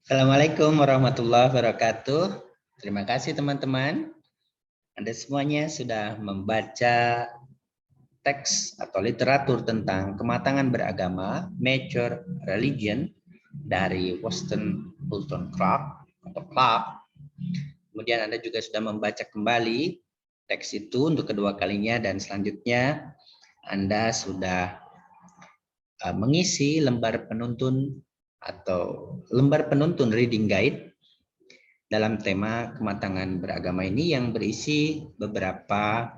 Assalamualaikum warahmatullahi wabarakatuh. Terima kasih teman-teman. Anda semuanya sudah membaca teks atau literatur tentang kematangan beragama, Mature Religion dari Weston Fulton Clark atau Clark. Kemudian Anda juga sudah membaca kembali teks itu untuk kedua kalinya dan selanjutnya Anda sudah mengisi lembar penuntun atau lembar penuntun reading guide dalam tema kematangan beragama ini yang berisi beberapa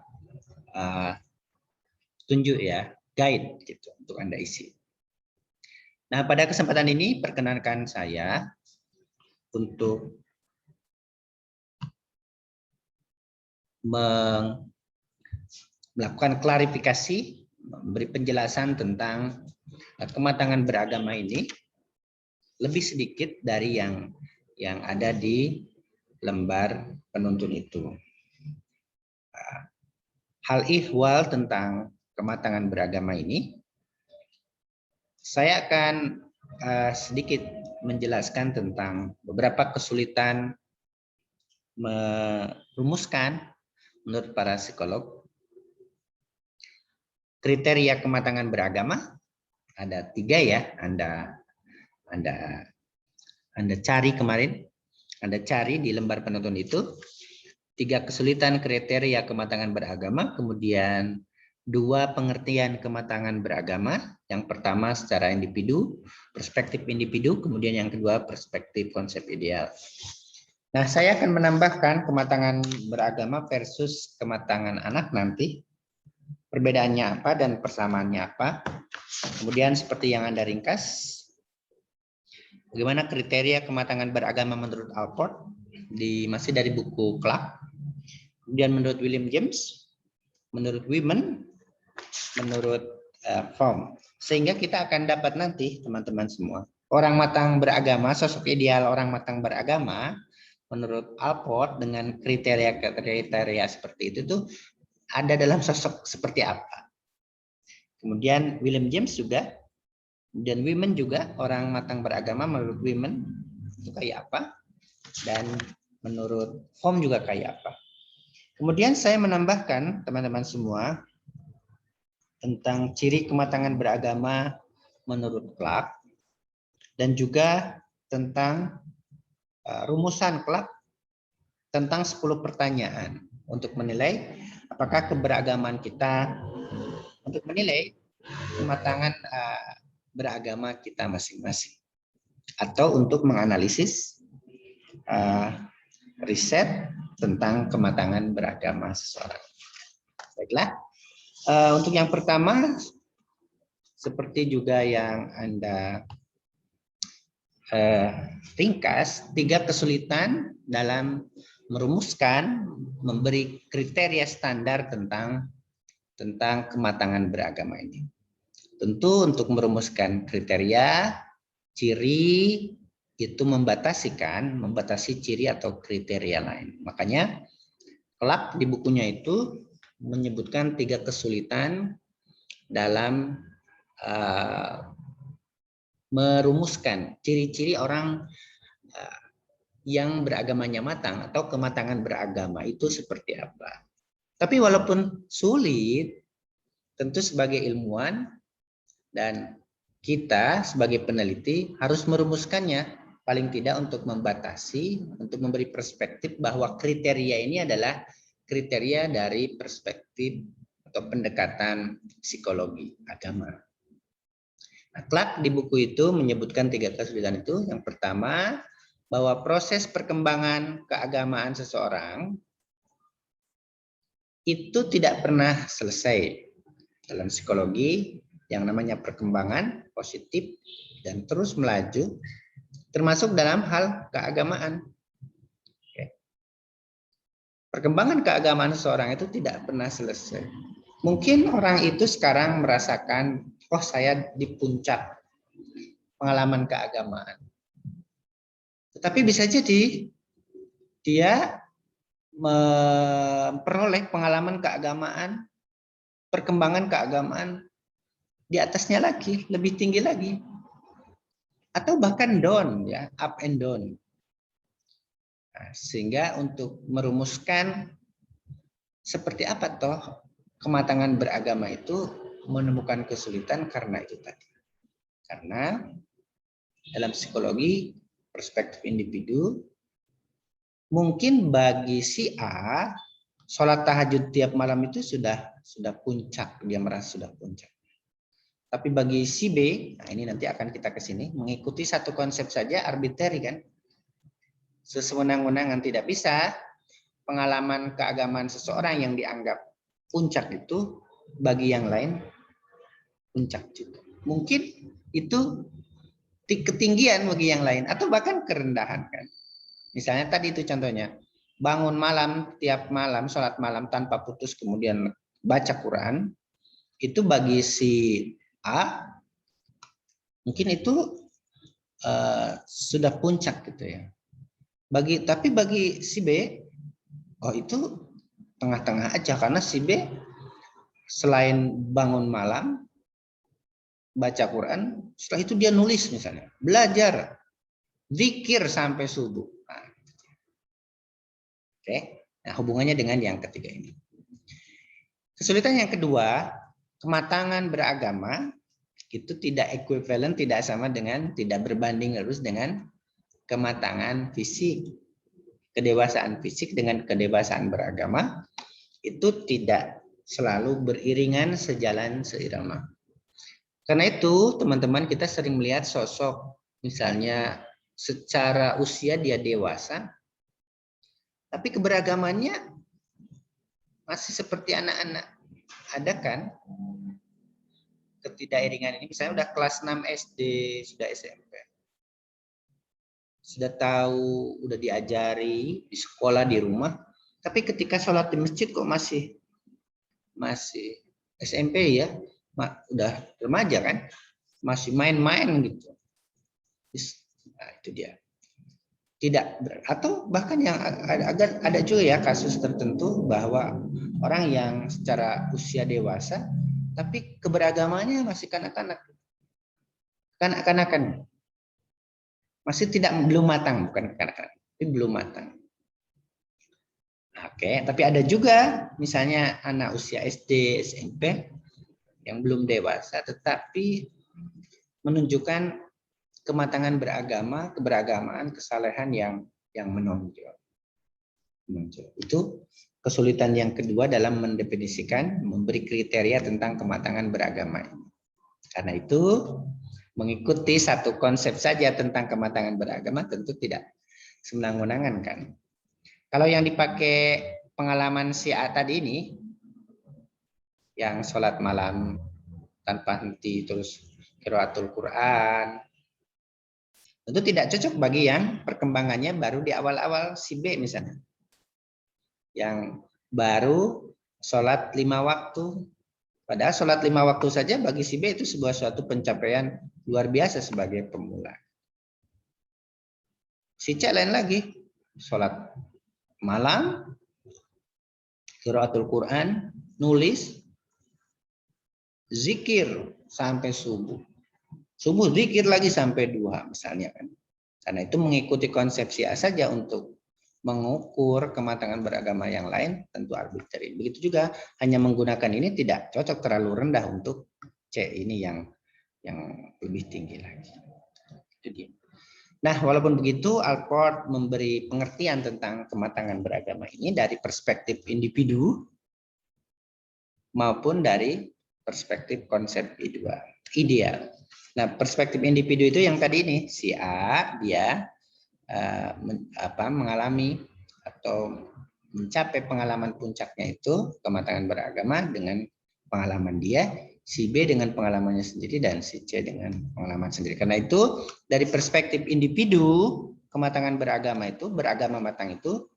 tunjuk ya, guide gitu untuk Anda isi. Nah, pada kesempatan ini perkenankan saya untuk melakukan klarifikasi, memberi penjelasan tentang kematangan beragama ini lebih sedikit dari yang ada di lembar penuntun itu. Hal ihwal tentang kematangan beragama ini, saya akan sedikit menjelaskan tentang beberapa kesulitan merumuskan menurut para psikolog kriteria kematangan beragama. Ada 3 ya, Anda cari kemarin, Anda cari di lembar penuntun itu 3 kesulitan kriteria kematangan beragama, kemudian 2 pengertian kematangan beragama. Yang pertama secara individu, perspektif individu, kemudian yang kedua perspektif konsep ideal. Nah, saya akan menambahkan kematangan beragama versus kematangan anak nanti. Perbedaannya apa dan persamaannya apa. Kemudian seperti yang Anda ringkas, bagaimana kriteria kematangan beragama menurut Alport masih dari buku Clark. Kemudian menurut William James, menurut Women, menurut Fromm. Sehingga kita akan dapat nanti teman-teman semua, orang matang beragama, sosok ideal orang matang beragama menurut Alport dengan kriteria seperti itu tuh ada dalam sosok seperti apa. Kemudian William James juga, dan Women juga, orang matang beragama menurut Women itu kayak apa, dan menurut Fromm juga kayak apa. Kemudian saya menambahkan teman-teman semua tentang ciri kematangan beragama menurut Clark dan juga tentang rumusan Clark tentang 10 pertanyaan untuk menilai apakah keberagaman kita, untuk menilai kematangan beragama kita masing-masing, atau untuk menganalisis riset tentang kematangan beragama seseorang. Baiklah, untuk yang pertama, seperti juga yang Anda ringkas, 3 kesulitan dalam merumuskan, memberi kriteria standar tentang kematangan beragama ini. Tentu untuk merumuskan kriteria, ciri itu membatasi ciri atau kriteria lain. Makanya Clark di bukunya itu menyebutkan 3 kesulitan dalam merumuskan ciri-ciri orang yang beragamanya matang atau kematangan beragama itu seperti apa. Tapi walaupun sulit, tentu sebagai ilmuwan dan kita sebagai peneliti harus merumuskannya, paling tidak untuk membatasi, untuk memberi perspektif bahwa kriteria ini adalah kriteria dari perspektif atau pendekatan psikologi agama. Nah, Clark di buku itu menyebutkan 3 kesulitan itu. Yang pertama, bahwa proses perkembangan keagamaan seseorang itu tidak pernah selesai. Dalam psikologi yang namanya perkembangan positif dan terus melaju, termasuk dalam hal keagamaan. Perkembangan keagamaan seseorang itu tidak pernah selesai. Mungkin orang itu sekarang merasakan, oh saya di puncak pengalaman keagamaan. Tetapi bisa jadi dia memperoleh pengalaman keagamaan, perkembangan keagamaan di atasnya lagi, lebih tinggi lagi. atau bahkan down, ya, up and down. Nah, sehingga untuk merumuskan seperti apa toh kematangan beragama itu menemukan kesulitan karena itu tadi. Karena dalam psikologi perspektif individu, mungkin bagi si A sholat tahajud tiap malam itu sudah puncak, dia merasa sudah puncak. Tapi bagi si B, nah ini nanti akan kita ke sini, mengikuti satu konsep saja arbitrary kan, sewenang-wenangan, tidak bisa. Pengalaman keagamaan seseorang yang dianggap puncak itu bagi yang lain puncak juga. Mungkin itu ketinggian bagi yang lain atau bahkan kerendahan kan. Misalnya tadi itu contohnya, bangun malam tiap malam, sholat malam tanpa putus kemudian baca Quran, itu bagi si A mungkin itu sudah puncak gitu ya. Tapi bagi si B, oh itu tengah-tengah aja, karena si B selain bangun malam baca Quran, setelah itu dia nulis misalnya, belajar, zikir sampai subuh. Nah, oke, nah hubungannya dengan yang ketiga ini. Kesulitan yang kedua, kematangan beragama itu tidak ekuivalen, tidak sama dengan, tidak berbanding lurus dengan kematangan fisik. Kedewasaan fisik dengan kedewasaan beragama itu tidak selalu beriringan, sejalan, seirama. Karena itu teman-teman, kita sering melihat sosok misalnya secara usia dia dewasa, tapi keberagamannya masih seperti anak-anak. Ada kan ketidakiringan ini, misalnya udah kelas 6 SD, sudah SMP. Sudah tahu, udah diajari di sekolah, di rumah, tapi ketika sholat di masjid kok masih SMP ya, udah remaja kan, masih main-main gitu. Nah, itu dia. Tidak, atau bahkan yang ada juga ya kasus tertentu bahwa orang yang secara usia dewasa tapi keberagamannya masih kanak-kanak, kanak-kanakan, masih belum matang, bukan kanak-kanak, tapi belum matang. Oke, tapi ada juga misalnya anak usia SD, SMP yang belum dewasa tetapi menunjukkan kematangan beragama, keberagamaan, kesalehan yang menonjol. Itu kesulitan yang kedua dalam mendefinisikan, memberi kriteria tentang kematangan beragama. Karena itu mengikuti satu konsep saja tentang kematangan beragama tentu tidak sewenang-wenangan kan. Kalau yang dipakai pengalaman si A tadi ini, yang sholat malam tanpa henti terus qiraatul Quran, tentu tidak cocok bagi yang perkembangannya baru di awal-awal si B misalnya. Yang baru sholat 5 waktu. Padahal sholat 5 waktu saja bagi si B itu sebuah suatu pencapaian luar biasa sebagai pemula. Si C lain lagi, sholat malam, qiraatul Quran, nulis, zikir sampai subuh. Subuh zikir lagi sampai 2 misalnya kan. Karena itu mengikuti konsepsi A saja untuk mengukur kematangan beragama yang lain tentu arbitrary. Begitu juga hanya menggunakan ini tidak cocok, terlalu rendah untuk C ini yang lebih tinggi lagi. Itu dia. Nah, walaupun begitu, Alport memberi pengertian tentang kematangan beragama ini dari perspektif individu maupun dari perspektif konsep ideal. Nah, perspektif individu itu yang tadi ini, si A dia mengalami atau mencapai pengalaman puncaknya itu kematangan beragama dengan pengalaman dia, si B dengan pengalamannya sendiri, dan si C dengan pengalaman sendiri. Karena itu dari perspektif individu, kematangan beragama itu, beragama matang itu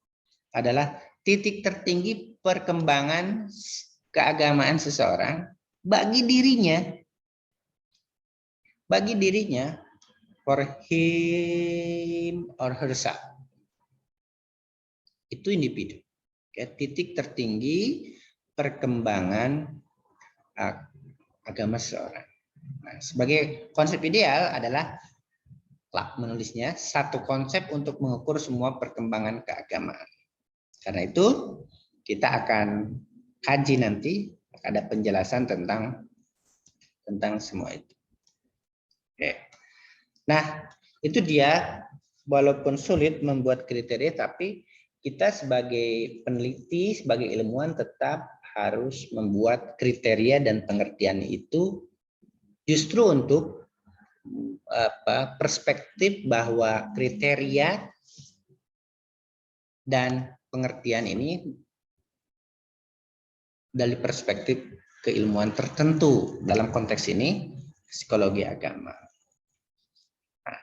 adalah titik tertinggi perkembangan keagamaan seseorang bagi dirinya for him or herself. Itu individu. Titik tertinggi perkembangan agama seseorang. Nah, sebagai konsep ideal adalah Clark menulisnya, satu konsep untuk mengukur semua perkembangan keagamaan. Karena itu kita akan kaji nanti, ada penjelasan tentang semua itu. Oke. Nah, itu dia, walaupun sulit membuat kriteria, tapi kita sebagai peneliti, sebagai ilmuwan tetap harus membuat kriteria dan pengertian itu justru untuk perspektif bahwa kriteria dan pengertian ini dari perspektif keilmuan tertentu, dalam konteks ini psikologi agama. Nah,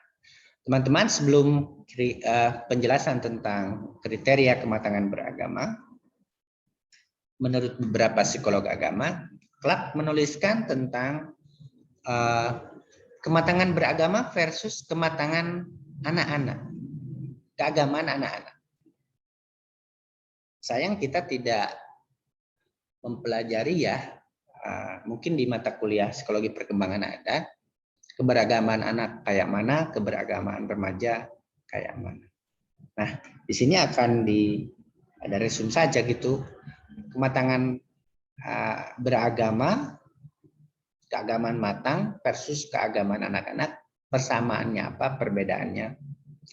teman-teman, sebelum penjelasan tentang kriteria kematangan beragama, menurut beberapa psikolog agama, Clark menuliskan tentang kematangan beragama versus kematangan anak-anak, keagamaan anak-anak. Sayang kita tidak mempelajari ya, mungkin di mata kuliah psikologi perkembangan ada, keberagaman anak kayak mana, keberagaman remaja kayak mana. Nah, di sini akan ada resume saja gitu, kematangan beragama, keagamaan matang versus keagamaan anak-anak, persamaannya apa, perbedaannya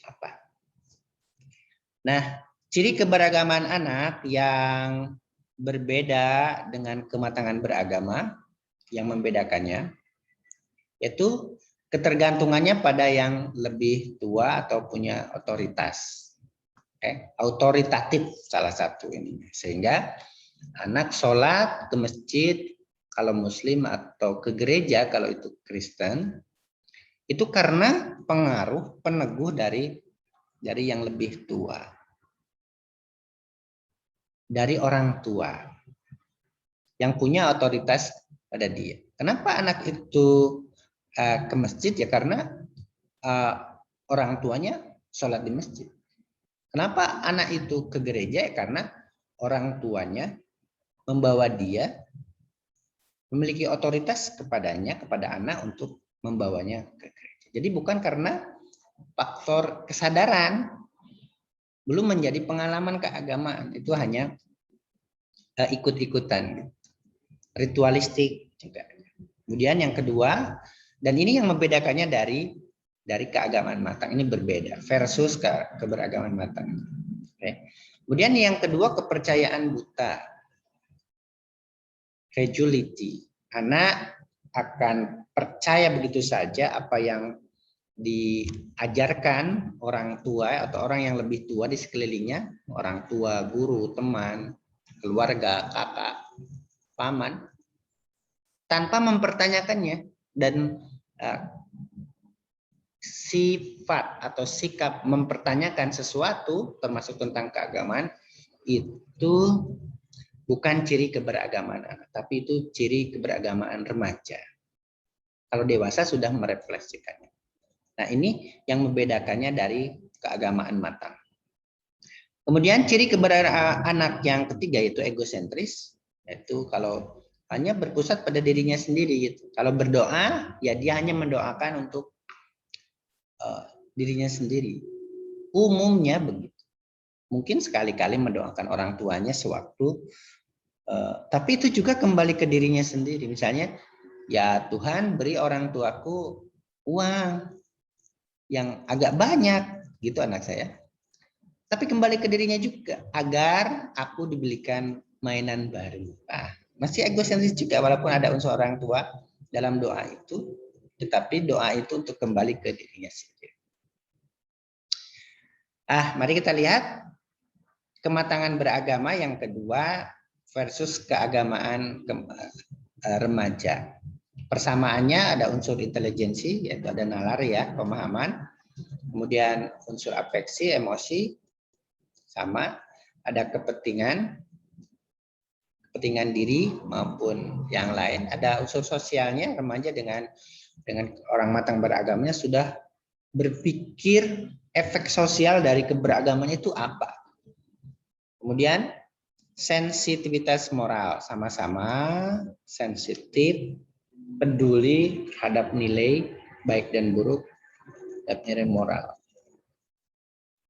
apa. Nah, ciri keberagaman anak yang berbeda dengan kematangan beragama, yang membedakannya, yaitu ketergantungannya pada yang lebih tua atau punya otoritas. Autoritatif salah satu ini. Sehingga anak sholat ke masjid, kalau muslim, atau ke gereja kalau itu Kristen, itu karena pengaruh peneguh dari yang lebih tua, dari orang tua yang punya otoritas pada dia. Kenapa anak itu ke masjid? Ya karena orang tuanya sholat di masjid. Kenapa anak itu ke gereja? Ya karena orang tuanya membawa dia, memiliki otoritas kepadanya, kepada anak untuk membawanya ke gereja. Jadi bukan karena faktor kesadaran, belum menjadi pengalaman keagamaan, itu hanya ikut-ikutan, ritualistik juga. Kemudian yang kedua, dan ini yang membedakannya dari keagamaan matang, ini berbeda versus keberagaman matang. Oke. Kemudian yang kedua, kepercayaan buta. Credulity. Anak akan percaya begitu saja apa yang diajarkan orang tua atau orang yang lebih tua di sekelilingnya, orang tua, guru, teman, keluarga, kakak, paman, tanpa mempertanyakannya. Dan sifat atau sikap mempertanyakan sesuatu termasuk tentang keagamaan itu bukan ciri keberagaman anak, tapi itu ciri keberagamaan remaja. Kalau dewasa sudah merefleksikannya. Nah, ini yang membedakannya dari keagamaan matang. Kemudian ciri keberagaman anak yang ketiga yaitu egosentris, yaitu kalau hanya berpusat pada dirinya sendiri gitu. Kalau berdoa, ya dia hanya mendoakan untuk dirinya sendiri. Umumnya begitu. Mungkin sekali-kali mendoakan orang tuanya sewaktu, tapi itu juga kembali ke dirinya sendiri. Misalnya, ya Tuhan beri orang tuaku uang yang agak banyak, gitu anak saya. Tapi kembali ke dirinya juga, agar aku dibelikan mainan baru. Nah, masih egosentris juga, walaupun ada unsur orang tua dalam doa itu, tetapi doa itu untuk kembali ke dirinya sendiri. Mari kita lihat kematangan beragama yang kedua versus keagamaan remaja. Persamaannya ada unsur intelijensi, yaitu ada nalar ya, pemahaman. Kemudian unsur afeksi, emosi, sama. Ada kepentingan diri maupun yang lain. Ada unsur sosialnya, remaja dengan orang matang beragamanya sudah berpikir efek sosial dari keberagaman itu apa. Kemudian sensitivitas moral, sama-sama sensitif, peduli terhadap nilai baik dan buruk dapat nilai moral.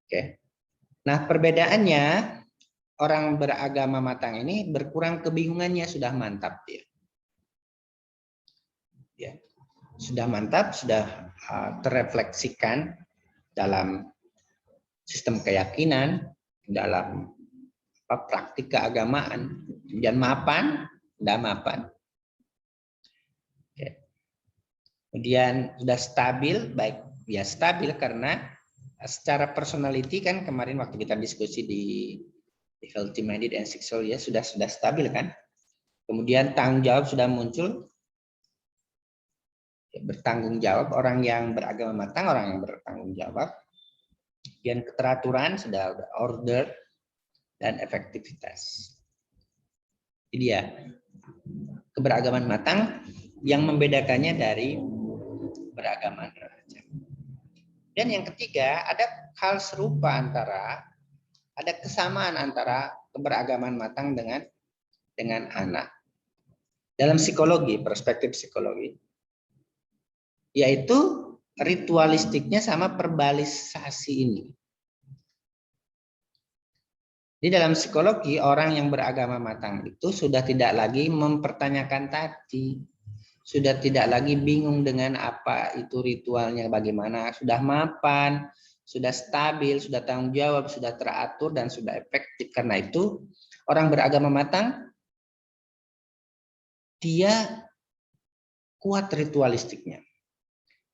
Oke. Nah, perbedaannya orang beragama matang ini berkurang kebingungannya, sudah mantap dia. Ya. Sudah mantap, sudah terrefleksikan dalam sistem keyakinan, dalam praktik keagamaan, dan mapan, sudah mapan. Oke. Kemudian sudah stabil, baik ya stabil karena secara personality kan kemarin waktu kita diskusi di healthy minded and sexual ya sudah stabil kan. Kemudian tanggung jawab sudah muncul, bertanggung jawab, orang yang beragama matang, orang yang bertanggung jawab. Dan keteraturan sudah order dan efektivitas. Jadi ya keberagaman matang yang membedakannya dari beragaman remaja. Dan yang ketiga, ada hal serupa ada kesamaan antara keberagaman matang dengan anak. Dalam psikologi, perspektif psikologi, yaitu ritualistiknya sama verbalisasi ini. Di dalam psikologi, orang yang beragama matang itu sudah tidak lagi mempertanyakan tadi, sudah tidak lagi bingung dengan apa itu ritualnya bagaimana, sudah mapan, sudah stabil, sudah tanggung jawab, sudah teratur dan sudah efektif. Karena itu orang beragama matang dia kuat ritualistiknya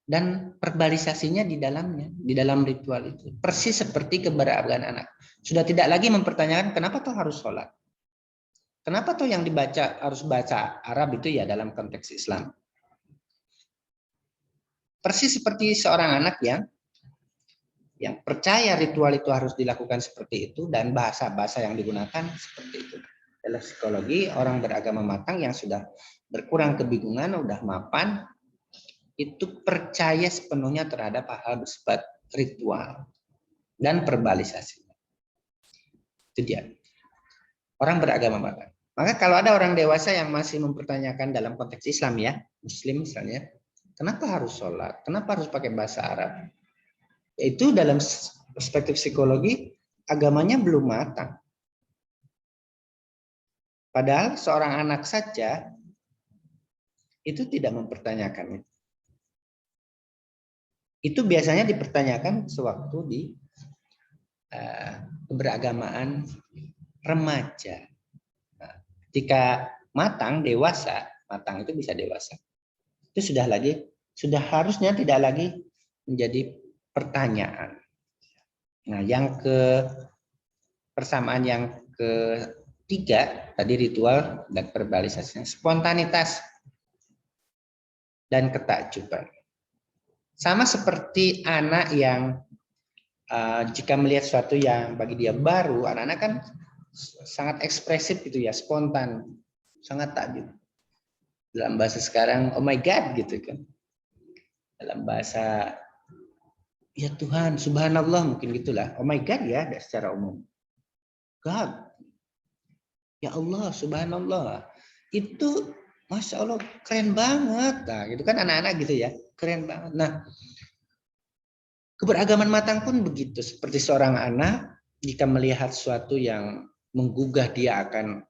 dan verbalisasinya di dalamnya, di dalam ritual itu. Persis seperti keberagaman anak. Sudah tidak lagi mempertanyakan kenapa tuh harus sholat. Kenapa tuh yang dibaca harus baca Arab itu ya dalam konteks Islam. Persis seperti seorang anak yang percaya ritual itu harus dilakukan seperti itu dan bahasa-bahasa yang digunakan seperti itu. Dalam psikologi, orang beragama matang yang sudah berkurang kebingungan, udah mapan, itu percaya sepenuhnya terhadap hal bersifat ritual dan verbalisasi. Itu dia. Orang beragama matang. Maka kalau ada orang dewasa yang masih mempertanyakan dalam konteks Islam ya, Muslim misalnya, kenapa harus sholat? Kenapa harus pakai bahasa Arab? Itu dalam perspektif psikologi agamanya belum matang. Padahal seorang anak saja itu tidak mempertanyakan itu. Itu biasanya dipertanyakan sewaktu di keberagamaan remaja. Nah, ketika matang, dewasa, matang itu bisa dewasa. Itu sudah harusnya tidak lagi menjadi pertanyaan. Nah, persamaan yang ketiga tadi ritual dan verbalisasi, spontanitas dan ketakjuban. Sama seperti anak yang jika melihat sesuatu yang bagi dia baru, anak-anak kan sangat ekspresif gitu ya, spontan, sangat takjub. Dalam bahasa sekarang, oh my God gitu kan. Dalam bahasa ya Tuhan, subhanallah mungkin gitulah. Oh my God ya, secara umum. God, ya Allah, subhanallah. Itu Masya Allah keren banget. Nah, gitu kan anak-anak gitu ya, keren banget. Nah, keberagaman matang pun begitu. Seperti seorang anak, jika melihat sesuatu yang menggugah dia akan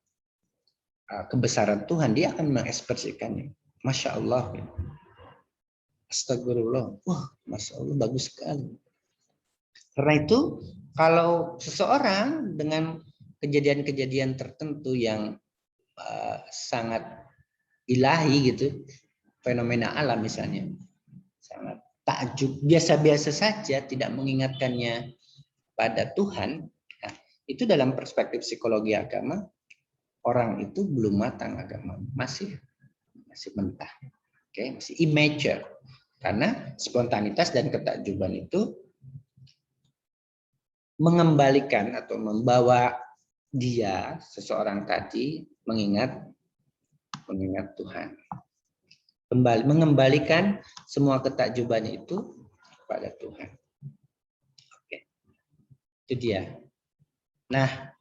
kebesaran Tuhan, dia akan mengekspresikannya. Masya Allah. Astagfirullah. Wah, Masya Allah bagus sekali. Karena itu, kalau seseorang dengan kejadian-kejadian tertentu yang sangat ilahi gitu, fenomena alam misalnya, sangat takjub, biasa-biasa saja, tidak mengingatkannya pada Tuhan, nah, itu dalam perspektif psikologi agama, orang itu belum matang agama, masih mentah, masih immature, karena spontanitas dan ketakjuban itu mengembalikan atau membawa dia, seseorang tadi, mengingat Tuhan. Mengembalikan semua ketakjuban itu kepada Tuhan. Oke. Itu dia. Nah,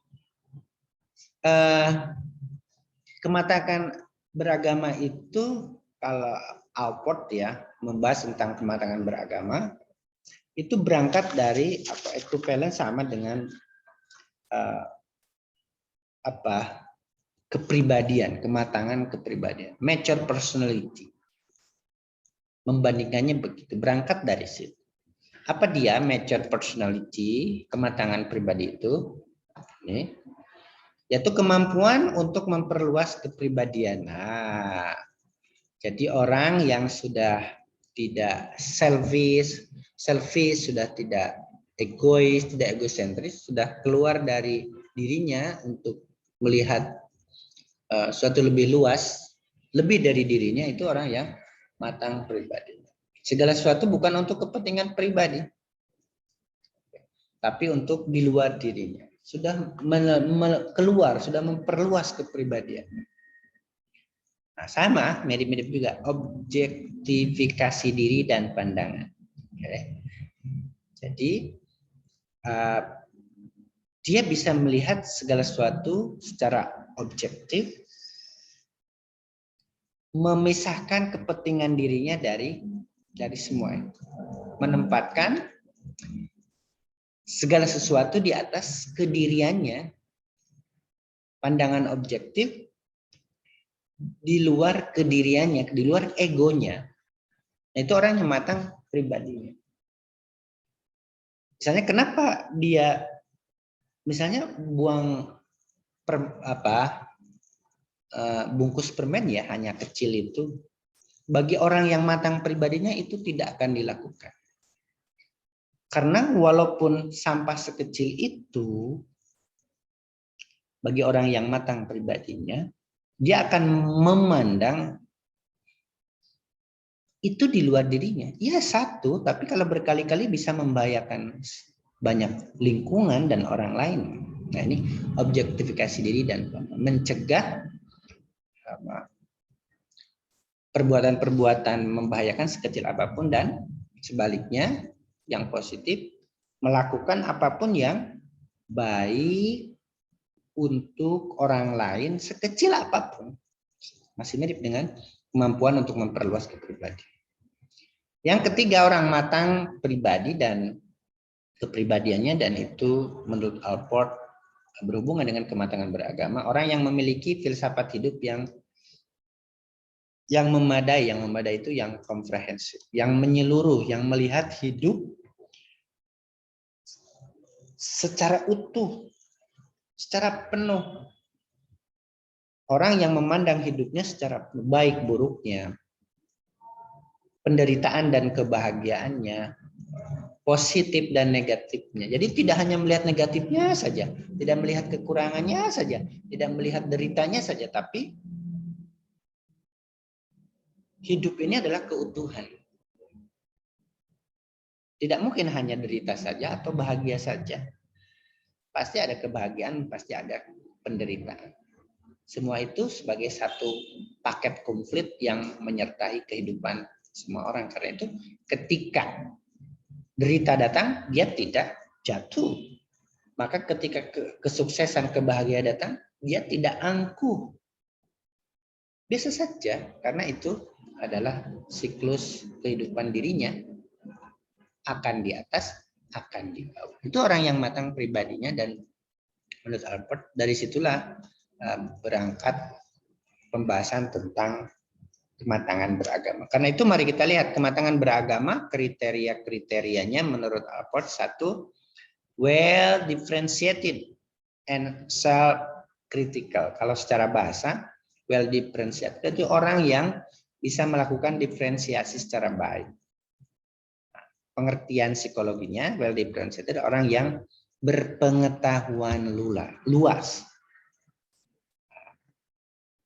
kematangan beragama itu kalau outward ya, membahas tentang kematangan beragama, itu berangkat dari equivalent sama dengan kepribadian, kematangan kepribadian, mature personality. Membandingkannya begitu, berangkat dari situ. Apa dia mature personality, kematangan pribadi itu? Ini, yaitu kemampuan untuk memperluas kepribadian. Nah, jadi orang yang sudah tidak selfish, sudah tidak egois, tidak egosentris, sudah keluar dari dirinya untuk melihat suatu lebih luas, lebih dari dirinya, itu orang yang matang pribadi. Segala sesuatu bukan untuk kepentingan pribadi, tapi untuk di luar dirinya. Sudah keluar, sudah memperluas kepribadian. Nah, sama, mirip-mirip juga objektifikasi diri dan pandangan. Oke. Jadi dia bisa melihat segala sesuatu secara objektif, memisahkan kepentingan dirinya dari semua itu, menempatkan segala sesuatu di atas kediriannya, pandangan objektif di luar kediriannya, di luar egonya. Nah, itu orang yang matang pribadinya. Misalnya kenapa dia misalnya buang bungkus permen ya hanya kecil itu, bagi orang yang matang pribadinya itu tidak akan dilakukan. Karena walaupun sampah sekecil itu, bagi orang yang matang pribadinya, dia akan memandang itu di luar dirinya. Iya satu, tapi kalau berkali-kali bisa membahayakan banyak lingkungan dan orang lain. Nah, ini objektifikasi diri dan mencegah perbuatan-perbuatan membahayakan sekecil apapun, dan sebaliknya yang positif melakukan apapun yang baik untuk orang lain sekecil apapun. Masih mirip dengan kemampuan untuk memperluas kepribadian. Yang ketiga, orang matang pribadi dan kepribadiannya, dan itu menurut Alport berhubungan dengan kematangan beragama, orang yang memiliki filsafat hidup yang memadai. Yang memadai itu yang komprehensif, yang menyeluruh, yang melihat hidup secara utuh, secara penuh. Orang yang memandang hidupnya secara baik buruknya, penderitaan dan kebahagiaannya, positif dan negatifnya. Jadi tidak hanya melihat negatifnya saja, tidak melihat kekurangannya saja, tidak melihat deritanya saja, tapi hidup ini adalah keutuhan. Tidak mungkin hanya derita saja atau bahagia saja. Pasti ada kebahagiaan, pasti ada penderitaan. Semua itu sebagai satu paket komplit yang menyertai kehidupan semua orang. Karena itu ketika derita datang, dia tidak jatuh. Maka ketika kesuksesan, kebahagiaan datang, dia tidak angkuh. Biasa saja, karena itu adalah siklus kehidupan dirinya. Akan di atas, akan di bawah. Itu orang yang matang pribadinya, dan menurut Alport dari situlah berangkat pembahasan tentang kematangan beragama. Karena itu mari kita lihat kematangan beragama, kriteria-kriterianya menurut Alport. Satu, well differentiated and self-critical. Kalau secara bahasa, well differentiated itu orang yang bisa melakukan diferensiasi secara baik. Pengertian psikologinya, well differentiated, orang yang berpengetahuan luas.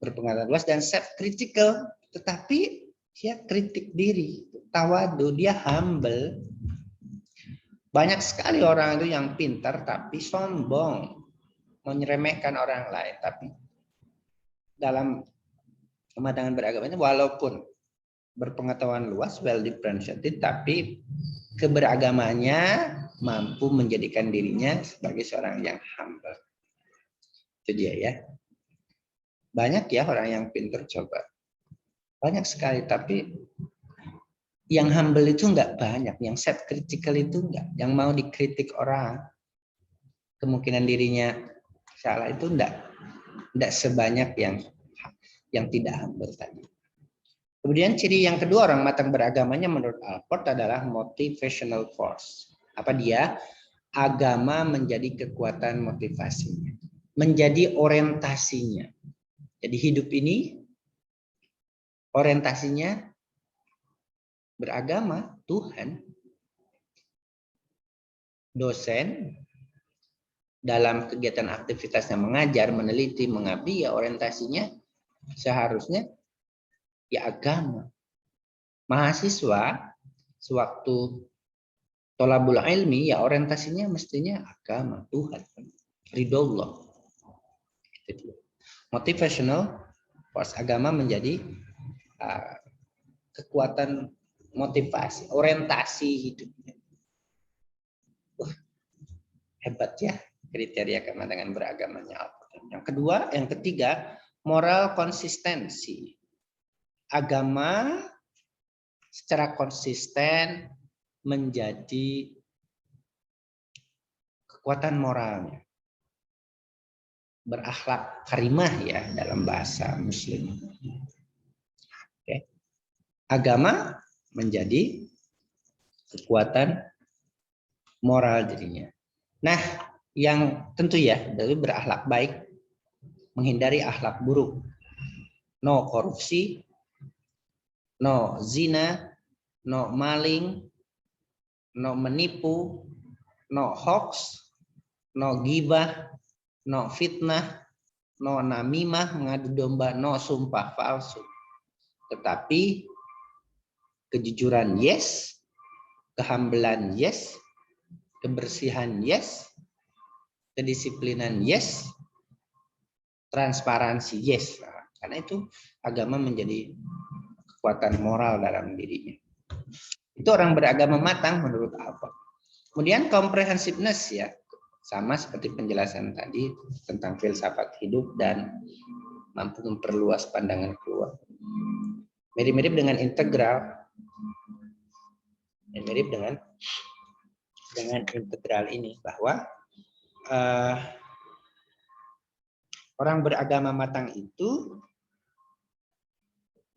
Berpengetahuan luas dan self-critical, tetapi dia kritik diri, tawadu, dia humble. Banyak sekali orang itu yang pintar tapi sombong, menyeremehkan orang lain. Tapi dalam kematangan beragamanya, walaupun berpengetahuan luas, well differentiated, tapi keberagamannya mampu menjadikan dirinya sebagai seorang yang humble. Itu dia ya. Banyak ya orang yang pintar, coba. Banyak sekali, tapi Yang humble itu nggak banyak, yang self critical itu nggak, yang mau dikritik orang, kemungkinan dirinya salah itu enggak sebanyak yang tidak humble tadi. Kemudian ciri yang kedua orang matang beragamanya menurut Alport adalah motivational force. Apa dia? Agama menjadi kekuatan motivasinya, menjadi orientasinya. Jadi hidup ini orientasinya beragama, Tuhan. Dosen dalam kegiatan aktivitasnya mengajar, meneliti, mengabdi, ya orientasinya seharusnya ya agama. Mahasiswa sewaktu tolabul ilmi ya orientasinya mestinya agama, Tuhan, ridho Allah. Motivational force, agama menjadi kekuatan motivasi, orientasi hidupnya. Hebat ya kriteria kematangan beragamanya. Yang ketiga, moral konsistensi. Agama secara konsisten menjadi kekuatan moralnya. Berakhlak karimah ya dalam bahasa Muslim. Oke. Agama menjadi kekuatan moral dirinya. Nah, yang tentu ya dari berakhlak baik, menghindari akhlak buruk. No korupsi, no zina, no maling, no menipu, no hoax, no gibah, no fitnah, no namimah, mengadu domba, no sumpah palsu. Tetapi kejujuran yes, kehambelan yes, kebersihan yes, kedisiplinan yes, transparansi yes. Nah, karena itu agama menjadi kekuatan moral dalam dirinya. Itu orang beragama matang menurut Alport. Kemudian comprehensiveness ya, sama seperti penjelasan tadi tentang filsafat hidup dan mampu memperluas pandangan keluar. Mirip-mirip dengan integral. Mirip dengan integral ini bahwa orang beragama matang itu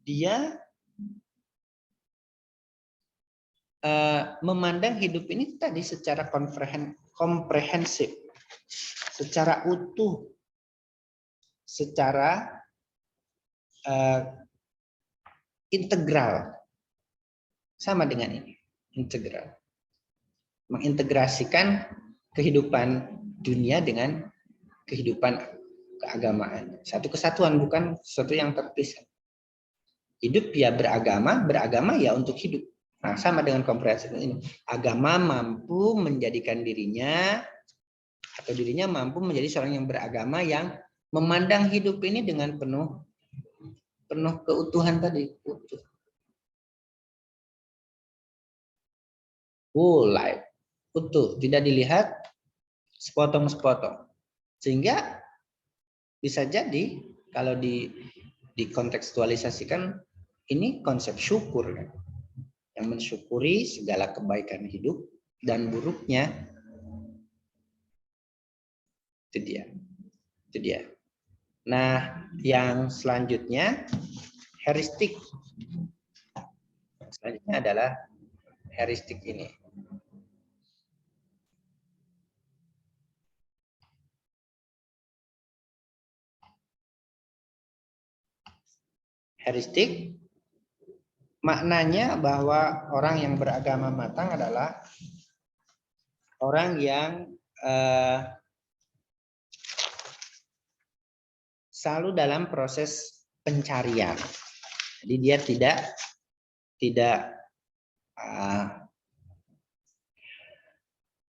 dia memandang hidup ini tadi secara komprehensif, secara utuh, secara integral, sama dengan ini, integral, mengintegrasikan kehidupan dunia dengan kehidupan keagamaan, satu kesatuan, bukan sesuatu yang terpisah. Hidup ya beragama ya untuk hidup. Nah, sama dengan komprehensif ini. Agama mampu menjadikan dirinya atau dirinya mampu menjadi seorang yang beragama yang memandang hidup ini dengan penuh keutuhan tadi, utuh. Whole life, utuh, tidak dilihat sepotong-sepotong. Sehingga bisa jadi kalau dikontekstualisasikan ini konsep syukur kan. Yang mensyukuri segala kebaikan hidup dan buruknya. Itu dia. Nah, yang selanjutnya heuristik. Selanjutnya adalah heuristik ini. Heuristik maknanya bahwa orang yang beragama matang adalah orang yang selalu dalam proses pencarian. Jadi dia tidak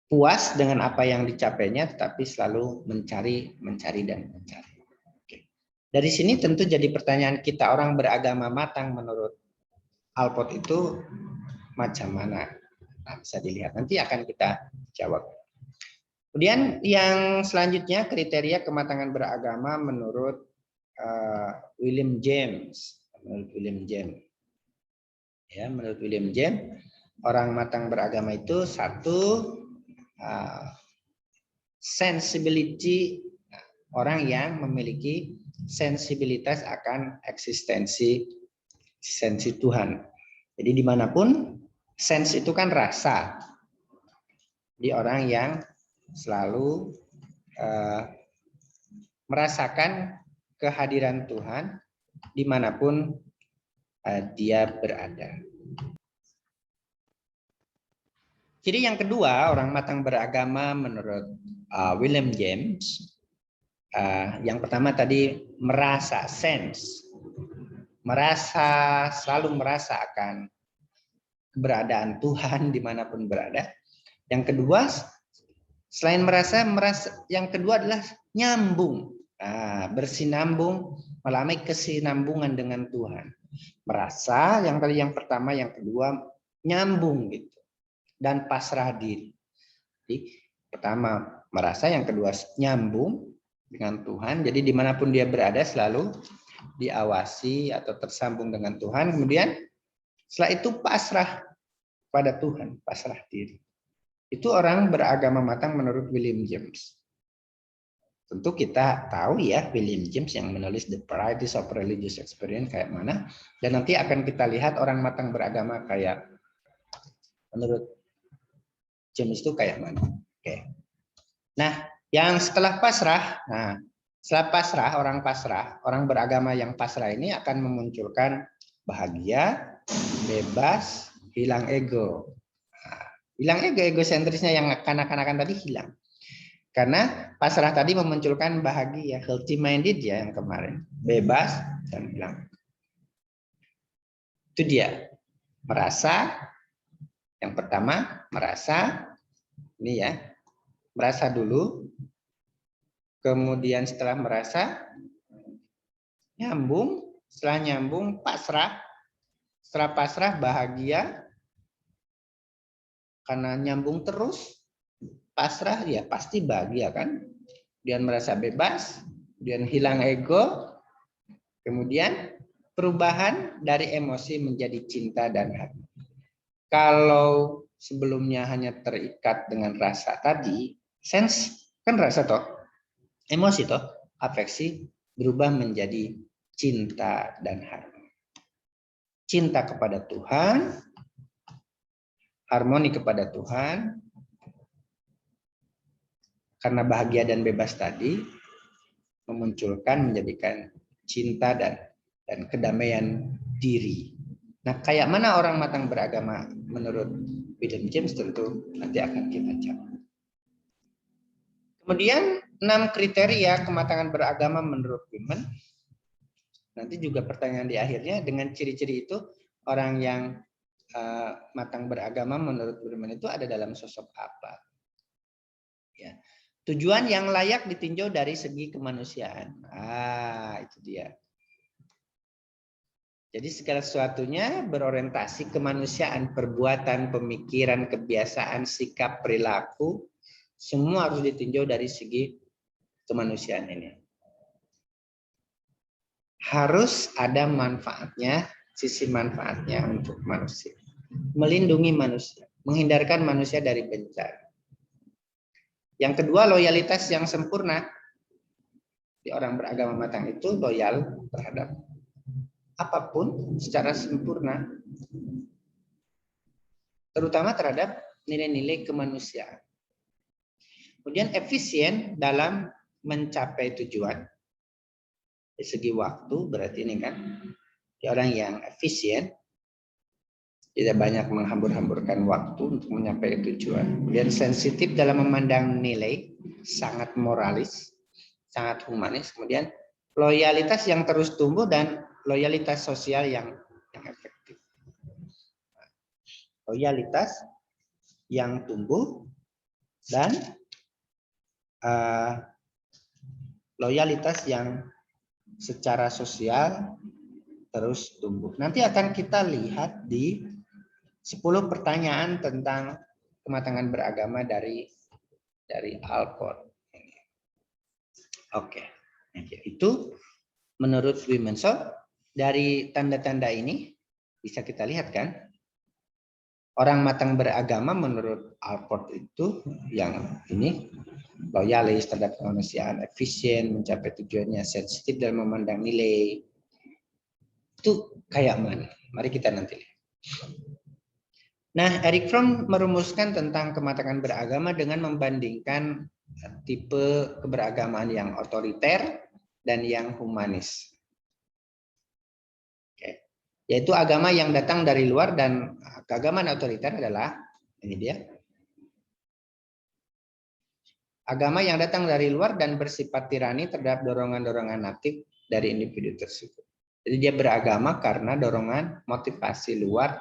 puas dengan apa yang dicapainya, tetapi selalu mencari. Oke. Dari sini tentu jadi pertanyaan kita, orang beragama matang menurut Alport itu macam mana? Nah, bisa dilihat nanti akan kita jawab. Kemudian yang selanjutnya kriteria kematangan beragama menurut William James. Ya, menurut William James, orang matang beragama itu satu, sensibility, orang yang memiliki sensibilitas akan eksistensi Tuhan. Jadi dimanapun, sense itu kan rasa. Di orang yang selalu merasakan kehadiran Tuhan dimanapun dia berada. Jadi yang kedua, orang matang beragama menurut William James, yang pertama tadi merasa, sense, selalu merasa akan keberadaan Tuhan dimanapun berada. Yang kedua, selain merasa yang kedua adalah nyambung, bersinambung, mengalami kesinambungan dengan Tuhan. Merasa, yang tadi yang pertama, yang kedua nyambung gitu, dan pasrah diri. Jadi pertama merasa, yang kedua nyambung dengan Tuhan. Jadi dimanapun dia berada selalu diawasi atau tersambung dengan Tuhan. Kemudian setelah itu pasrah pada Tuhan, pasrah diri. Itu orang beragama matang menurut William James. Tentu kita tahu ya William James yang menulis The Varieties of Religious Experience kayak mana. Dan nanti akan kita lihat orang matang beragama kayak menurut James itu kayak mana. Oke. Nah, yang setelah pasrah, orang beragama yang pasrah ini akan memunculkan bahagia, bebas, hilang ego. Hilang ego, egosentrisnya yang kanak-kanakan tadi hilang. Karena pasrah tadi memunculkan bahagia, healthy minded ya yang kemarin. Bebas dan hilang. Itu dia. Merasa, yang pertama merasa, ini ya, merasa dulu. Kemudian setelah merasa, nyambung. Setelah nyambung, pasrah. Setelah pasrah, bahagia. Karena nyambung terus, pasrah ya pasti bahagia kan. Kemudian merasa bebas, kemudian hilang ego, kemudian perubahan dari emosi menjadi cinta dan hati. Kalau sebelumnya hanya terikat dengan rasa tadi, sense kan rasa toh, emosi toh, afeksi berubah menjadi cinta dan harmoni. Cinta kepada Tuhan, harmoni kepada Tuhan, karena bahagia dan bebas tadi memunculkan, menjadikan cinta dan kedamaian diri. Nah, kayak mana orang matang beragama menurut William James tentu nanti akan kita jawab. Kemudian 6 kriteria kematangan beragama menurut Wiman. Nanti juga pertanyaan di akhirnya, dengan ciri-ciri itu orang yang matang beragama menurut Wiman itu ada dalam sosok apa? Ya. Tujuan yang layak ditinjau dari segi kemanusiaan. Itu dia. Jadi segala sesuatunya berorientasi kemanusiaan, perbuatan, pemikiran, kebiasaan, sikap, perilaku, semua harus ditinjau dari segi kemanusiaan ini. Harus ada manfaatnya, sisi manfaatnya untuk manusia. Melindungi manusia, menghindarkan manusia dari bencana. Yang kedua, loyalitas yang sempurna. Di orang beragama matang itu loyal terhadap apapun secara sempurna, terutama terhadap nilai-nilai kemanusiaan. Kemudian efisien dalam mencapai tujuan. Dari segi waktu berarti ini kan orang yang efisien, tidak banyak menghambur-hamburkan waktu untuk mencapai tujuan. Kemudian sensitif dalam memandang nilai, sangat moralis, sangat humanis. Kemudian loyalitas yang terus tumbuh dan loyalitas sosial yang efektif. Loyalitas yang tumbuh dan loyalitas yang secara sosial terus tumbuh. Nanti akan kita lihat di 10 pertanyaan tentang kematangan beragama dari Alport. Oke, itu menurut Wiman. So, dari tanda-tanda ini Bisa kita lihat kan? Orang matang beragama menurut Alport itu yang ini loyalis terhadap kemanusiaan, efisien, mencapai tujuannya, sensitif dalam memandang nilai. Itu kayak mana? Mari kita nanti lihat. Nah, Erich Fromm merumuskan tentang kematangan beragama dengan membandingkan tipe keberagamaan yang otoriter dan yang humanis. Yaitu agama yang datang dari luar, dan keagamaan otoriter adalah ini dia. Agama yang datang dari luar dan bersifat tirani terhadap dorongan-dorongan natif dari individu tersebut. Jadi dia beragama karena dorongan motivasi luar,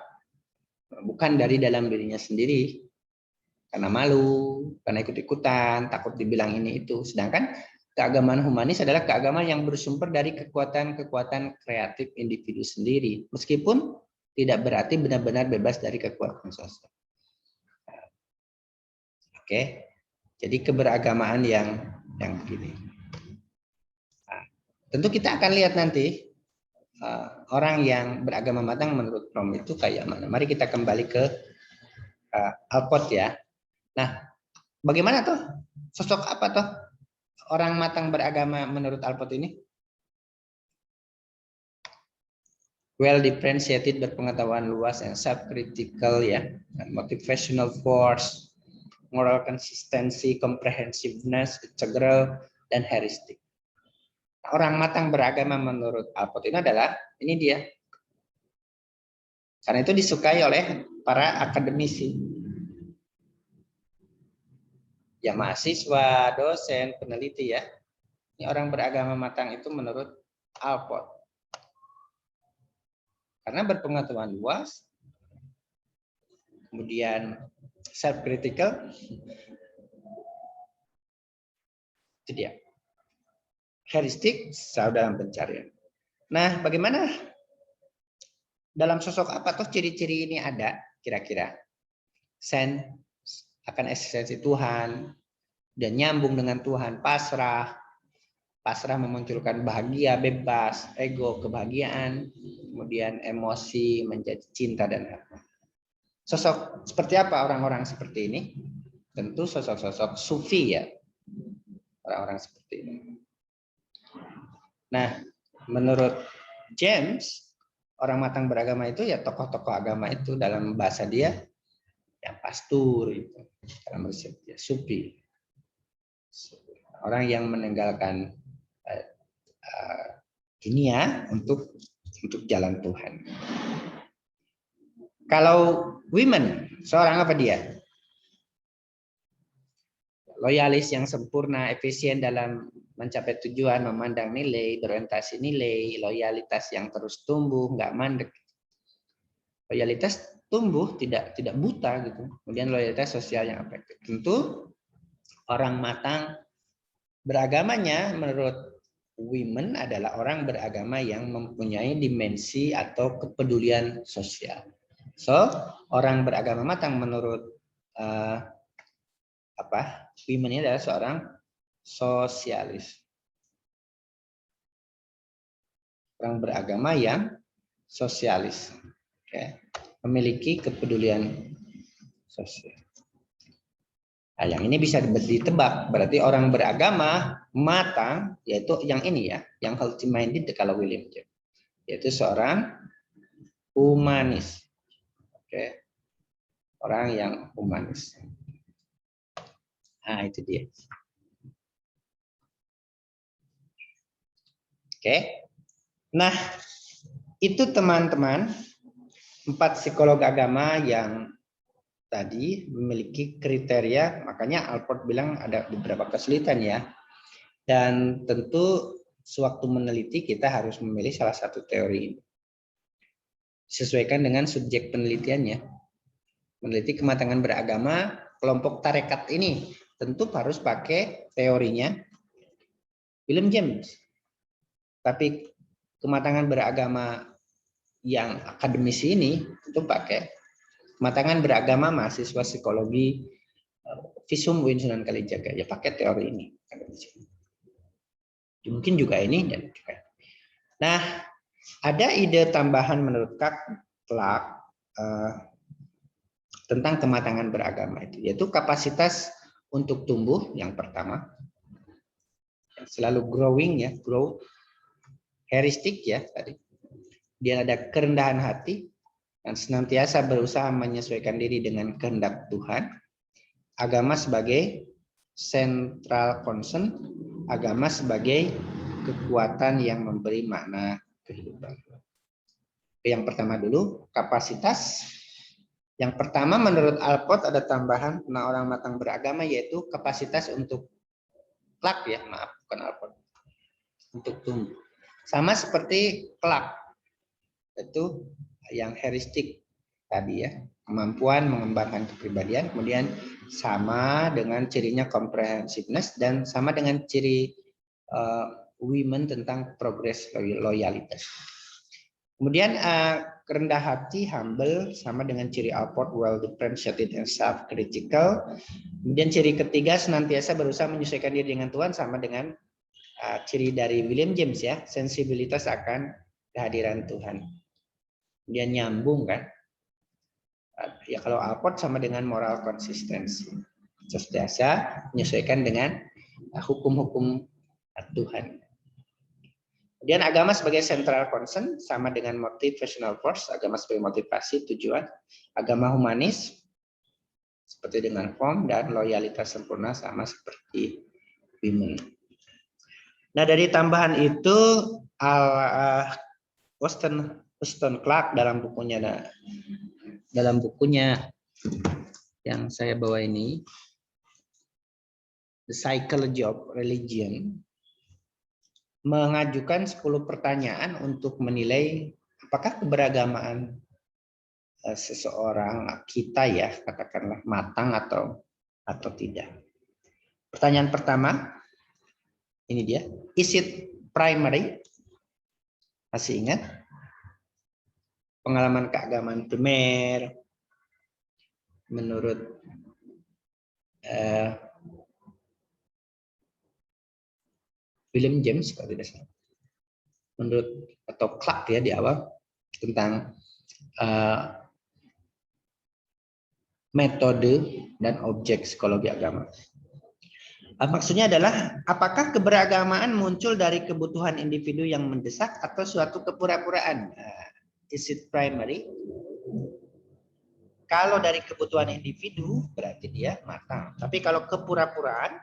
bukan dari dalam dirinya sendiri. Karena malu, karena ikut-ikutan, takut dibilang ini itu. Sedangkan keagamaan humanis adalah keagamaan yang bersumber dari kekuatan-kekuatan kreatif individu sendiri, meskipun tidak berarti benar-benar bebas dari kekuatan sosial. Oke, jadi keberagamaan yang begini. Nah, tentu kita akan lihat nanti orang yang beragama matang menurut Fromm itu kayak mana. Mari kita kembali ke Alport ya. Nah, bagaimana tuh? Sosok apa tuh orang matang beragama menurut Alport ini? Well differentiated, berpengetahuan luas, and self-critical ya, motivational force, moral consistency, comprehensiveness, integral, dan heuristic. Orang matang beragama menurut Alport ini adalah ini dia. Karena itu disukai oleh para akademisi. Ya mahasiswa, dosen, peneliti ya. Ini orang beragama matang itu menurut Alport. Karena berpengetahuan luas, kemudian self-critical, itu dia. Heuristik, selalu dalam pencarian. Nah, bagaimana dalam sosok apa tuh ciri-ciri ini ada kira-kira? Sense akan eksistensi Tuhan, dan nyambung dengan Tuhan, pasrah memunculkan bahagia, bebas, ego, kebahagiaan, kemudian emosi menjadi cinta dan harmoni. Sosok seperti apa orang-orang seperti ini? Tentu sosok-sosok sufi ya, orang-orang seperti ini. Nah, menurut James, orang matang beragama itu ya tokoh-tokoh agama itu, dalam bahasa dia yang pastur itu, dalam bahasa dia sufi. Orang yang meninggalkan dunia untuk jalan Tuhan. Kalau women, seorang apa dia? Loyalis yang sempurna, efisien dalam mencapai tujuan, memandang nilai, berorientasi nilai, loyalitas yang terus tumbuh, nggak mandek. Loyalitas tumbuh, tidak buta gitu. Kemudian loyalitas sosial yang efektif. Tentu orang matang beragamanya menurut women adalah orang beragama yang mempunyai dimensi atau kepedulian sosial. So, orang beragama matang menurut women ini adalah seorang sosialis. Orang beragama yang sosialis. Okay. Memiliki kepedulian sosial. Nah, yang ini bisa ditebak, berarti orang beragama matang, yaitu yang ini ya, yang healthy minded kalau William James, yaitu seorang humanis. Oke. Orang yang humanis. Nah, itu dia. Oke. Nah, itu teman-teman 4 psikolog agama yang tadi memiliki kriteria, makanya Alport bilang ada beberapa kesulitan ya. Dan tentu sewaktu meneliti kita harus memilih salah satu teori. Sesuaikan dengan subjek penelitiannya. Meneliti kematangan beragama, kelompok tarekat ini tentu harus pakai teorinya William James. Tapi kematangan beragama yang akademisi ini tentu pakai kematangan beragama mahasiswa psikologi Visum UIN Sunan Kalijaga, ya pakai teori ini. Mungkin juga ini dan juga. Nah, ada ide tambahan menurut Kak Clark tentang kematangan beragama itu, yaitu kapasitas untuk tumbuh yang pertama, selalu growing ya, grow, heuristik ya tadi. Dia ada kerendahan hati dan senantiasa berusaha menyesuaikan diri dengan kehendak Tuhan. Agama sebagai central concern, agama sebagai kekuatan yang memberi makna kehidupan. Yang pertama dulu, kapasitas. Yang pertama menurut Alport ada tambahan tentang orang matang beragama, yaitu kapasitas untuk Clark ya, maaf bukan Alport, untuk tumbuh. Sama seperti Clark, itu yang heuristik tadi ya, kemampuan mengembangkan kepribadian, kemudian sama dengan cirinya comprehensiveness dan sama dengan ciri women tentang progress loyalitas. Kemudian kerendah hati, humble, sama dengan ciri Alport, well differentiated and self-critical. Kemudian ciri ketiga, senantiasa berusaha menyesuaikan diri dengan Tuhan, sama dengan ciri dari William James ya, sensibilitas akan kehadiran Tuhan. Kemudian nyambung kan, ya kalau Alport sama dengan moral konsistensi, senantiasa menyesuaikan dengan hukum-hukum Tuhan. Kemudian agama sebagai central concern sama dengan motivational force, agama sebagai motivasi tujuan, agama humanis seperti dengan form, dan loyalitas sempurna sama seperti women. Nah dari tambahan itu Wollstonecraft Clark dalam bukunya yang saya bawa ini, The Psychology of Religion, mengajukan 10 pertanyaan untuk menilai apakah keberagamaan seseorang, kita ya, katakanlah matang atau tidak. Pertanyaan pertama, ini dia, is it primary? Masih ingat? Pengalaman keagamaan primer menurut William James kalau tidak salah, menurut atau Clark ya di awal, tentang metode dan objek psikologi agama. Maksudnya adalah apakah keberagamaan muncul dari kebutuhan individu yang mendesak atau suatu kepura-puraan? Is it primary? Kalau dari kebutuhan individu berarti dia matang. Tapi kalau kepura-puraan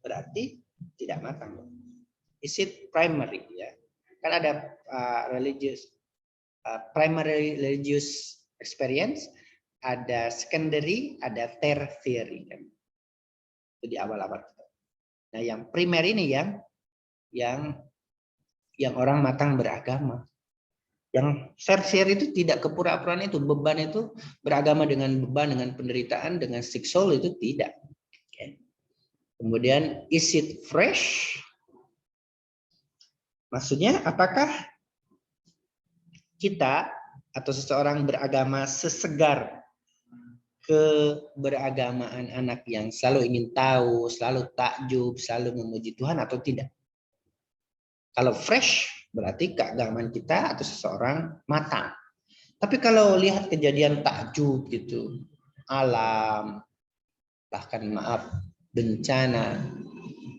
berarti tidak matang. Is it primary ya? Kan ada primary religious experience, ada secondary, ada tertiary kan. Itu di awal-awal. Nah, yang primer ini yang orang matang beragama. Yang tertiary itu tidak kepura-puraan itu, beban itu beragama dengan beban, dengan penderitaan, dengan sick soul itu tidak. Okay. Kemudian is it fresh? Maksudnya apakah kita atau seseorang beragama sesegar keberagamaan anak yang selalu ingin tahu, selalu takjub, selalu memuji Tuhan atau tidak? Kalau fresh berarti keagamaan kita atau seseorang matang. Tapi kalau lihat kejadian takjub gitu, alam, bahkan maaf bencana,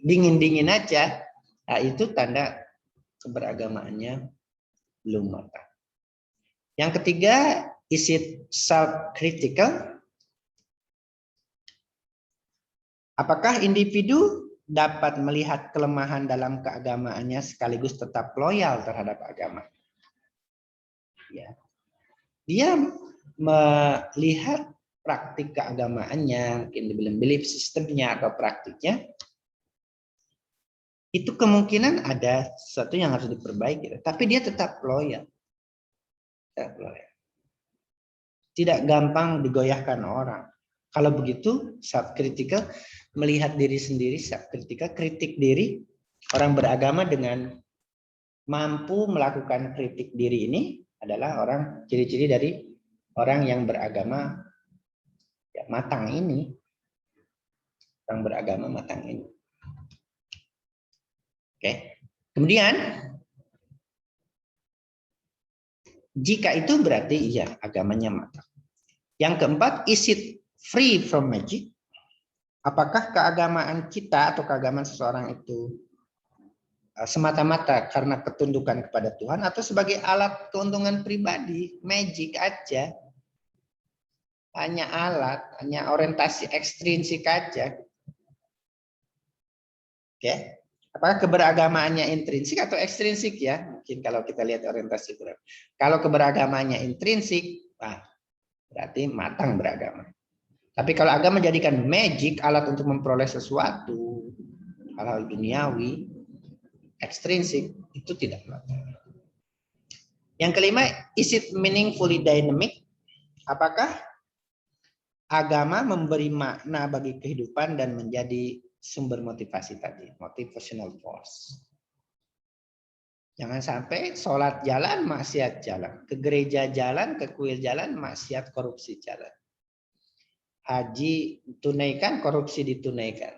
dingin-dingin aja, nah itu tanda keberagamaannya belum matang. Yang ketiga, is it self-critical? Apakah individu dapat melihat kelemahan dalam keagamaannya sekaligus tetap loyal terhadap agama? Ya. Dia melihat praktik keagamaannya, mungkin dalam belief sistemnya atau praktiknya, itu kemungkinan ada sesuatu yang harus diperbaiki, tapi dia tetap loyal. Tidak gampang digoyahkan orang. Kalau begitu, self-critical, melihat diri sendiri, self-critical, kritik diri, orang beragama dengan mampu melakukan kritik diri ini adalah orang, ciri-ciri dari orang yang beragama ya, matang ini. Orang beragama matang ini. Oke. Kemudian Jika itu berarti iya, agamanya matang. Yang keempat, is it free from magic? Apakah keagamaan kita atau keagamaan seseorang itu semata-mata karena ketundukan kepada Tuhan atau sebagai alat keuntungan pribadi, magic aja, hanya alat, hanya orientasi ekstrinsik aja. Oke, apakah keberagamaannya intrinsik atau ekstrinsik ya? Mungkin kalau kita lihat orientasi beragama. Kalau keberagamaannya intrinsik, berarti matang beragama. Tapi kalau agama menjadikan magic alat untuk memperoleh sesuatu, hal-hal duniawi, ekstrinsik, itu tidak matang. Yang kelima, is it meaningfully dynamic? Apakah agama memberi makna bagi kehidupan dan menjadi sumber motivasi tadi, motivational force. Jangan sampai sholat jalan, maksiat jalan. Ke gereja jalan, ke kuil jalan, maksiat korupsi jalan. Haji tunaikan, korupsi ditunaikan.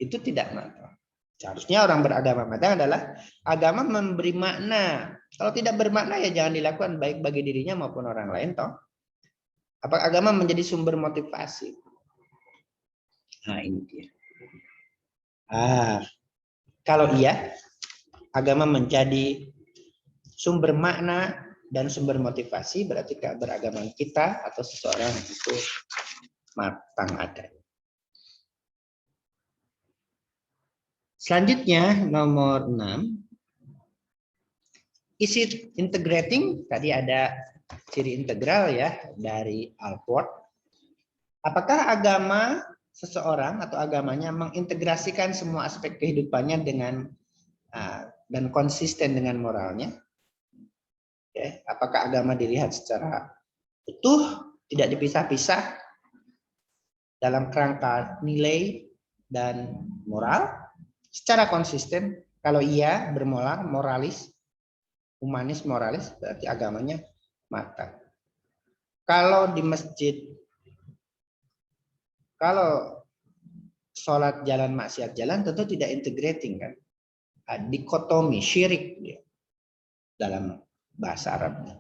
Itu tidak matang. Seharusnya orang beragama matang adalah agama memberi makna. Kalau tidak bermakna ya jangan dilakukan baik bagi dirinya maupun orang lain toh. Apakah agama menjadi sumber motivasi? Nah ini dia. Kalau iya, agama menjadi sumber makna dan sumber motivasi, berarti keberagaman kita atau seseorang itu matang adanya. Selanjutnya nomor 6. Is it integrating? Tadi ada ciri integral ya dari Alport. Apakah agama seseorang atau agamanya mengintegrasikan semua aspek kehidupannya dengan dan konsisten dengan moralnya? Oke. Apakah agama dilihat secara utuh, tidak dipisah-pisah dalam kerangka nilai dan moral? Secara konsisten, kalau iya bermoral, moralis, humanis, moralis, berarti agamanya matang. Kalau di masjid, kalau sholat jalan, maksiat jalan, tentu tidak integrating kan. Dikotomi, syirik ya, dalam bahasa Arabnya.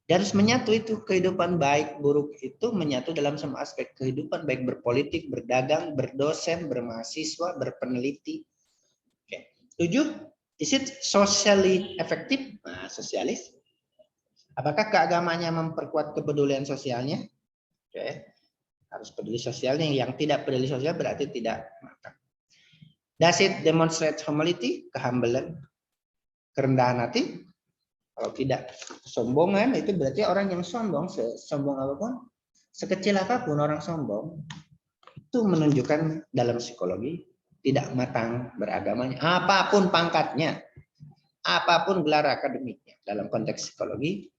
Dan harus menyatu itu, kehidupan baik buruk itu menyatu dalam semua aspek kehidupan, baik berpolitik, berdagang, berdosen, bermahasiswa, berpeneliti. Oke. 7. Is it socially effective? Nah, sosialis. Apakah keagamanya memperkuat kepedulian sosialnya? Oke. Harus peduli sosialnya. Yang tidak peduli sosial berarti tidak matang. Does it demonstrate humility? Kehambalan, kerendahan hati? Kalau tidak kesombongan, itu berarti orang yang sombong, sesombong apapun, sekecil apapun orang sombong, itu menunjukkan dalam psikologi tidak matang beragamanya. Apapun pangkatnya, apapun gelar akademiknya, dalam konteks psikologi,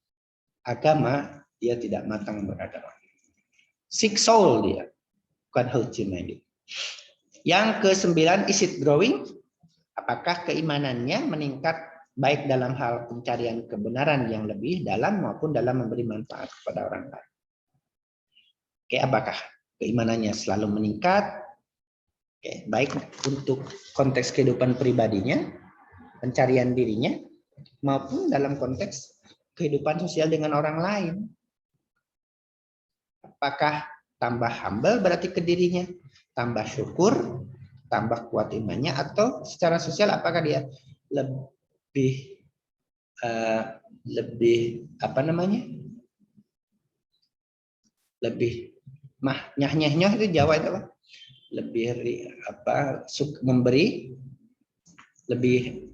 agama dia tidak matang beragama. Sick soul dia, bukan healthy minded. Yang ke-9, is it growing? Apakah keimanannya meningkat baik dalam hal pencarian kebenaran yang lebih dalam maupun dalam memberi manfaat kepada orang lain? Oke, apakah keimanannya selalu meningkat? Oke, baik untuk konteks kehidupan pribadinya, pencarian dirinya, maupun dalam konteks kehidupan sosial dengan orang lain. Apakah tambah humble berarti ke dirinya, tambah syukur, tambah kuat imannya, atau secara sosial apakah dia lebih apa namanya, lebih nyah itu Jawa itu apa, lebih apa, memberi, lebih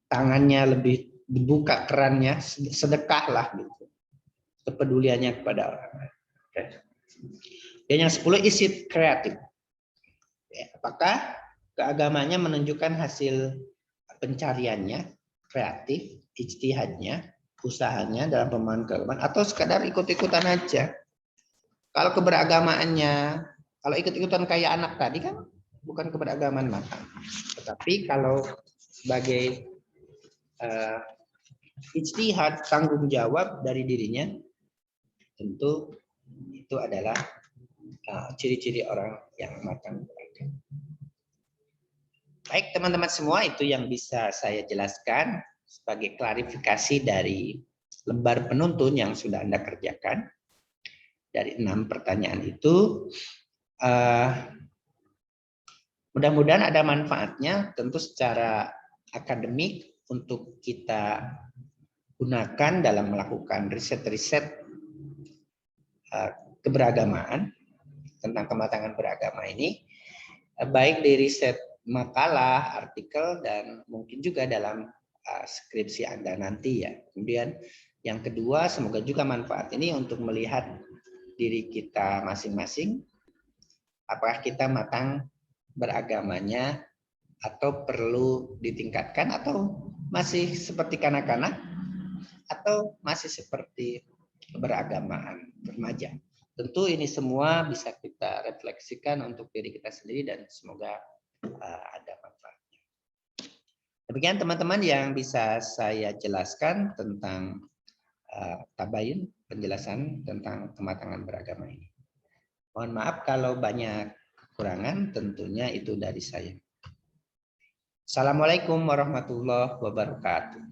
tangannya lebih dibuka kerannya, sedekah lah gitu, kepeduliannya kepada orang. Okay. Dan yang 10, is it creative? Apakah keagamanya menunjukkan hasil pencariannya, kreatif, ijtihadnya, usahanya dalam pemahaman keagamaan, atau sekadar ikut-ikutan aja? Kalau keberagamaannya, kalau ikut-ikutan kayak anak tadi kan bukan keberagaman matang. Tetapi kalau sebagai ijtihad, tanggung jawab dari dirinya, tentu itu adalah ciri-ciri orang yang matang beragama. Baik teman-teman semua, itu yang bisa saya jelaskan sebagai klarifikasi dari lembar penuntun yang sudah Anda kerjakan. Dari 6 pertanyaan itu, mudah-mudahan ada manfaatnya, tentu secara akademik untuk kita gunakan dalam melakukan riset-riset keberagamaan, tentang kematangan beragama ini, baik di riset makalah, artikel, dan mungkin juga dalam skripsi Anda nanti ya. Kemudian yang kedua, semoga juga manfaat ini untuk melihat diri kita masing-masing, apakah kita matang beragamanya atau perlu ditingkatkan, atau masih seperti kanak-kanak, atau masih seperti beragamaan remaja. Tentu ini semua bisa kita refleksikan untuk diri kita sendiri dan semoga ada manfaatnya. Demikian teman-teman yang bisa saya jelaskan tentang tabayun, penjelasan tentang kematangan beragama ini. Mohon maaf kalau banyak kekurangan, tentunya itu dari saya. Assalamualaikum warahmatullahi wabarakatuh.